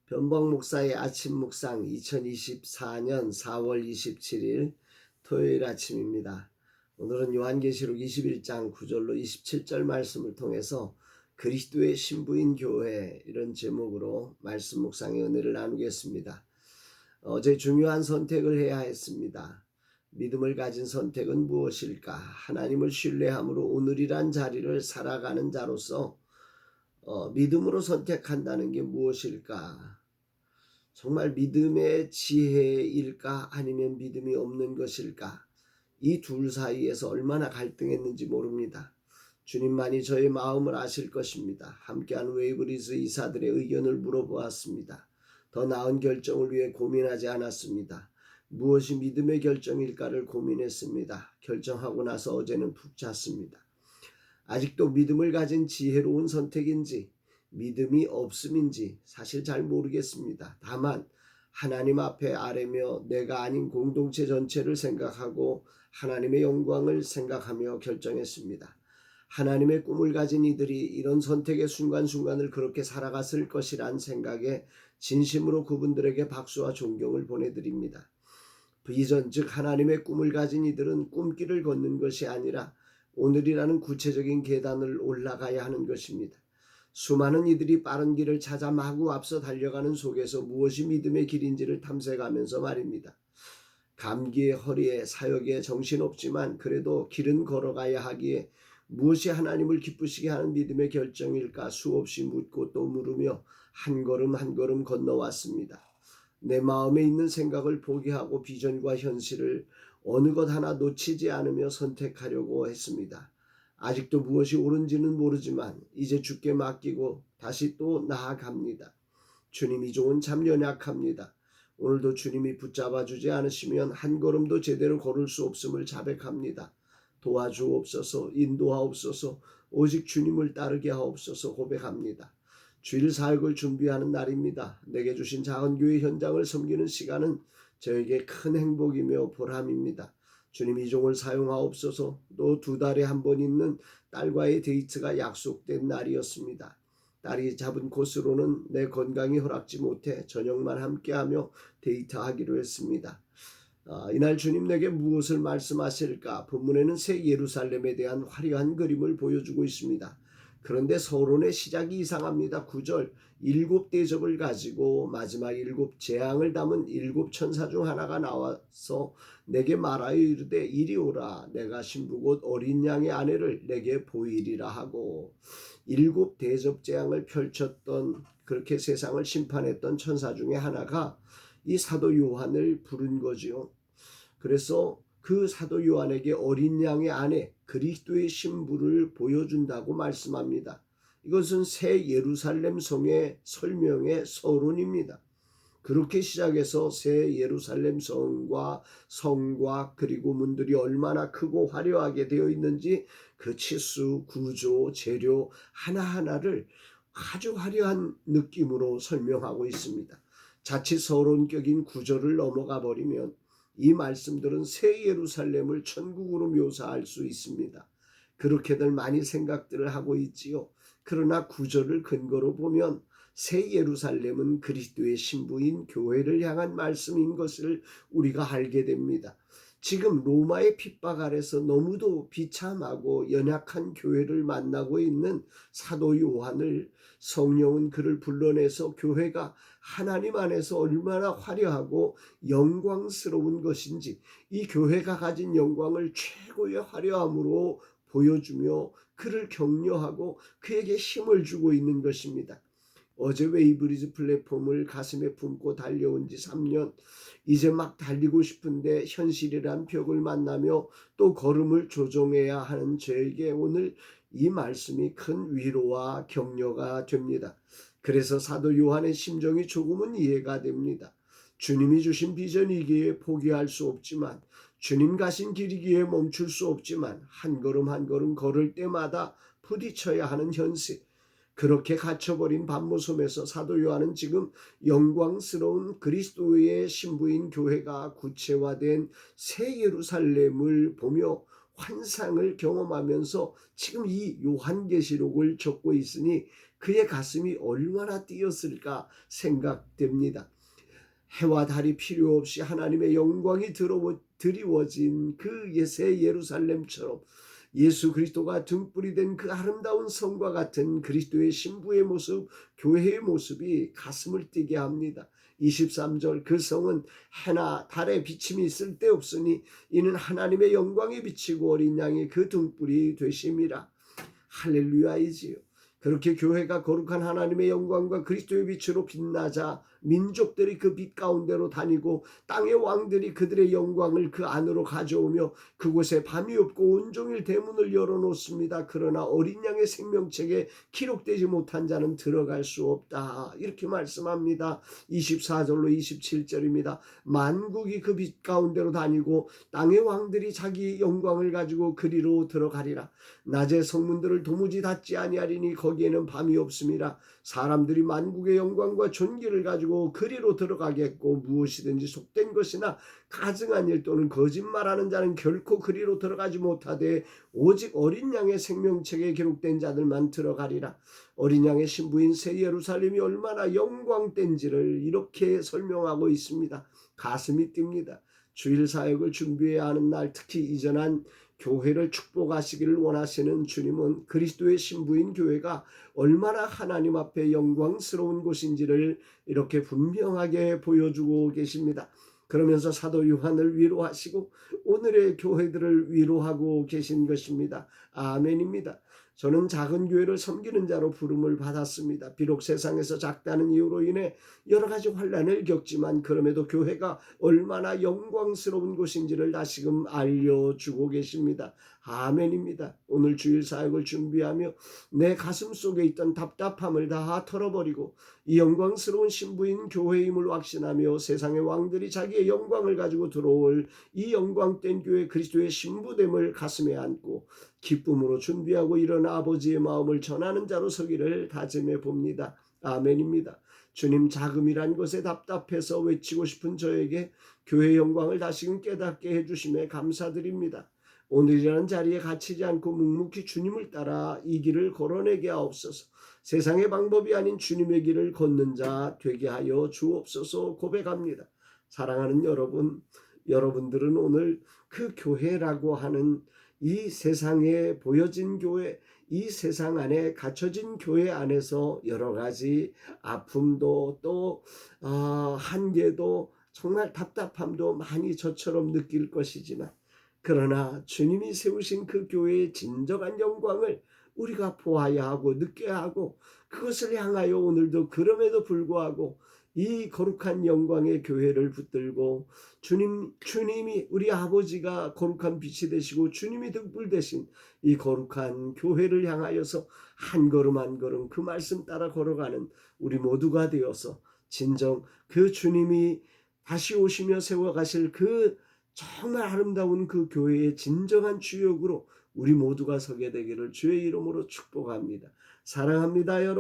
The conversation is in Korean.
변복 목사의 아침 묵상 2024년 4월 27일 토요일 아침입니다. 오늘은 요한계시록 21장 9절로 27절 말씀을 통해서 그리스도의 신부인 교회 이런 제목으로 말씀 묵상의 은혜를 나누겠습니다. 어제 중요한 선택을 해야 했습니다. 믿음을 가진 선택은 무엇일까? 하나님을 신뢰함으로 오늘이란 자리를 살아가는 자로서 믿음으로 선택한다는 게 무엇일까? 정말 믿음의 지혜일까? 아니면 믿음이 없는 것일까? 이 둘 사이에서 얼마나 갈등했는지 모릅니다. 주님만이 저의 마음을 아실 것입니다. 함께한 웨이브리즈 이사들의 의견을 물어보았습니다. 더 나은 결정을 위해 고민하지 않았습니다. 무엇이 믿음의 결정일까를 고민했습니다. 결정하고 나서 어제는 푹 잤습니다. 아직도 믿음을 가진 지혜로운 선택인지 믿음이 없음인지 사실 잘 모르겠습니다. 다만 하나님 앞에 아뢰며 내가 아닌 공동체 전체를 생각하고 하나님의 영광을 생각하며 결정했습니다. 하나님의 꿈을 가진 이들이 이런 선택의 순간순간을 그렇게 살아갔을 것이란 생각에 진심으로 그분들에게 박수와 존경을 보내드립니다. 비전 즉 하나님의 꿈을 가진 이들은 꿈길을 걷는 것이 아니라 오늘이라는 구체적인 계단을 올라가야 하는 것입니다. 수많은 이들이 빠른 길을 찾아 마구 앞서 달려가는 속에서 무엇이 믿음의 길인지를 탐색하면서 말입니다. 감기에 허리에 사역에 정신없지만 그래도 길은 걸어가야 하기에 무엇이 하나님을 기쁘시게 하는 믿음의 결정일까 수없이 묻고 또 물으며 한 걸음 한 걸음 건너왔습니다. 내 마음에 있는 생각을 포기하고 비전과 현실을 어느 것 하나 놓치지 않으며 선택하려고 했습니다. 아직도 무엇이 옳은지는 모르지만 이제 주께 맡기고 다시 또 나아갑니다. 주님이 좋은 참 연약합니다. 오늘도 주님이 붙잡아 주지 않으시면 한 걸음도 제대로 걸을 수 없음을 자백합니다. 도와주옵소서, 인도하옵소서, 오직 주님을 따르게 하옵소서 고백합니다. 주일 사역을 준비하는 날입니다. 내게 주신 작은 교회 현장을 섬기는 시간은 저에게 큰 행복이며 보람입니다. 주님 이 종을 사용하옵소서. 또 2달에 한 번 있는 딸과의 데이트가 약속된 날이었습니다. 딸이 잡은 코스로는 내 건강이 허락지 못해 저녁만 함께하며 데이트하기로 했습니다. 이날 주님 내게 무엇을 말씀하실까? 본문에는 새 예루살렘에 대한 화려한 그림을 보여주고 있습니다. 그런데 서론의 시작이 이상합니다. 9절 7 대접을 가지고 마지막 7 재앙을 담은 7 천사 중 하나가 나와서 내게 말하여 이르되 이리 오라 내가 신부 곧 어린 양의 아내를 내게 보이리라 하고 7 대접 재앙을 펼쳤던 그렇게 세상을 심판했던 천사 중에 하나가 이 사도 요한을 부른 거지요. 그래서 그 사도 요한에게 어린 양의 아내 그리스도의 신부를 보여준다고 말씀합니다. 이것은 새 예루살렘 성의 설명의 서론입니다. 그렇게 시작해서 새 예루살렘 성과 그리고 문들이 얼마나 크고 화려하게 되어 있는지 그 치수, 구조, 재료 하나하나를 아주 화려한 느낌으로 설명하고 있습니다. 자칫 서론격인 구절을 넘어가 버리면 이 말씀들은 새 예루살렘을 천국으로 묘사할 수 있습니다. 그렇게들 많이 생각들을 하고 있지요. 그러나 구절을 근거로 보면 새 예루살렘은 그리스도의 신부인 교회를 향한 말씀인 것을 우리가 알게 됩니다. 지금 로마의 핍박 아래서 너무도 비참하고 연약한 교회를 만나고 있는 사도 요한을 성령은 그를 불러내서 교회가 하나님 안에서 얼마나 화려하고 영광스러운 것인지 이 교회가 가진 영광을 최고의 화려함으로 보여주며 그를 격려하고 그에게 힘을 주고 있는 것입니다. 어제 웨이브리즈 플랫폼을 가슴에 품고 달려온 지 3년, 이제 막 달리고 싶은데 현실이란 벽을 만나며 또 걸음을 조정해야 하는 저에게 오늘 이 말씀이 큰 위로와 격려가 됩니다. 그래서 사도 요한의 심정이 조금은 이해가 됩니다. 주님이 주신 비전이기에 포기할 수 없지만 주님 가신 길이기에 멈출 수 없지만 한 걸음 한 걸음 걸을 때마다 부딪혀야 하는 현실, 그렇게 갇혀버린 반모섬에서 사도 요한은 지금 영광스러운 그리스도의 신부인 교회가 구체화된 새 예루살렘을 보며 환상을 경험하면서 지금 이 요한계시록을 적고 있으니 그의 가슴이 얼마나 뛰었을까 생각됩니다. 해와 달이 필요 없이 하나님의 영광이 드리워진 그 새 예루살렘처럼 예수 그리스도가 등불이 된 그 아름다운 성과 같은 그리스도의 신부의 모습, 교회의 모습이 가슴을 뛰게 합니다. 23절 그 성은 해나 달의 비침이 쓸데없으니 이는 하나님의 영광이 비치고 어린 양의 그 등불이 되심이라. 할렐루야이지요. 그렇게 교회가 거룩한 하나님의 영광과 그리스도의 빛으로 빛나자 민족들이 그 빛 가운데로 다니고 땅의 왕들이 그들의 영광을 그 안으로 가져오며 그곳에 밤이 없고 온종일 대문을 열어놓습니다. 그러나 어린 양의 생명책에 기록되지 못한 자는 들어갈 수 없다. 이렇게 말씀합니다. 24절로 27절입니다. 만국이 그 빛 가운데로 다니고 땅의 왕들이 자기 영광을 가지고 그리로 들어가리라. 낮에 성문들을 도무지 닫지 아니하리니 거기에는 밤이 없음이라. 사람들이 만국의 영광과 존귀를 가지고 그리로 들어가겠고 무엇이든지 속된 것이나 가증한 일 또는 거짓말하는 자는 결코 그리로 들어가지 못하되 오직 어린 양의 생명책에 기록된 자들만 들어가리라. 어린 양의 신부인 새 예루살렘이 얼마나 영광된지를 이렇게 설명하고 있습니다. 가슴이 뜁니다. 주일 사역을 준비해야 하는 날, 특히 이전한 교회를 축복하시기를 원하시는 주님은 그리스도의 신부인 교회가 얼마나 하나님 앞에 영광스러운 곳인지를 이렇게 분명하게 보여주고 계십니다. 그러면서 사도 요한을 위로하시고 오늘의 교회들을 위로하고 계신 것입니다. 아멘입니다. 저는 작은 교회를 섬기는 자로 부름을 받았습니다. 비록 세상에서 작다는 이유로 인해 여러 가지 환난을 겪지만 그럼에도 교회가 얼마나 영광스러운 곳인지를 다시금 알려주고 계십니다. 아멘입니다. 오늘 주일 사역을 준비하며 내 가슴 속에 있던 답답함을 다 털어버리고 이 영광스러운 신부인 교회임을 확신하며 세상의 왕들이 자기의 영광을 가지고 들어올 이 영광된 교회 그리스도의 신부됨을 가슴에 안고 기쁨으로 준비하고 일어나 아버지의 마음을 전하는 자로 서기를 다짐해 봅니다. 아멘입니다. 주님, 자금이란 것에 답답해서 외치고 싶은 저에게 교회의 영광을 다시금 깨닫게 해주심에 감사드립니다. 오늘이라는 자리에 갇히지 않고 묵묵히 주님을 따라 이 길을 걸어내게 하옵소서. 세상의 방법이 아닌 주님의 길을 걷는 자 되게 하여 주옵소서 고백합니다. 사랑하는 여러분, 여러분들은 오늘 그 교회라고 하는 이 세상에 보여진 교회, 이 세상 안에 갇혀진 교회 안에서 여러 가지 아픔도 또 한계도 정말 답답함도 많이 저처럼 느낄 것이지만 그러나 주님이 세우신 그 교회의 진정한 영광을 우리가 보아야 하고 느껴야 하고 그것을 향하여 오늘도 그럼에도 불구하고 이 거룩한 영광의 교회를 붙들고 주님이 우리 아버지가 거룩한 빛이 되시고 주님이 등불 되신 이 거룩한 교회를 향하여서 한 걸음 한 걸음 그 말씀 따라 걸어가는 우리 모두가 되어서 진정 그 주님이 다시 오시며 세워가실 그 정말 아름다운 그 교회의 진정한 주역으로 우리 모두가 서게 되기를 주의 이름으로 축복합니다. 사랑합니다, 여러분.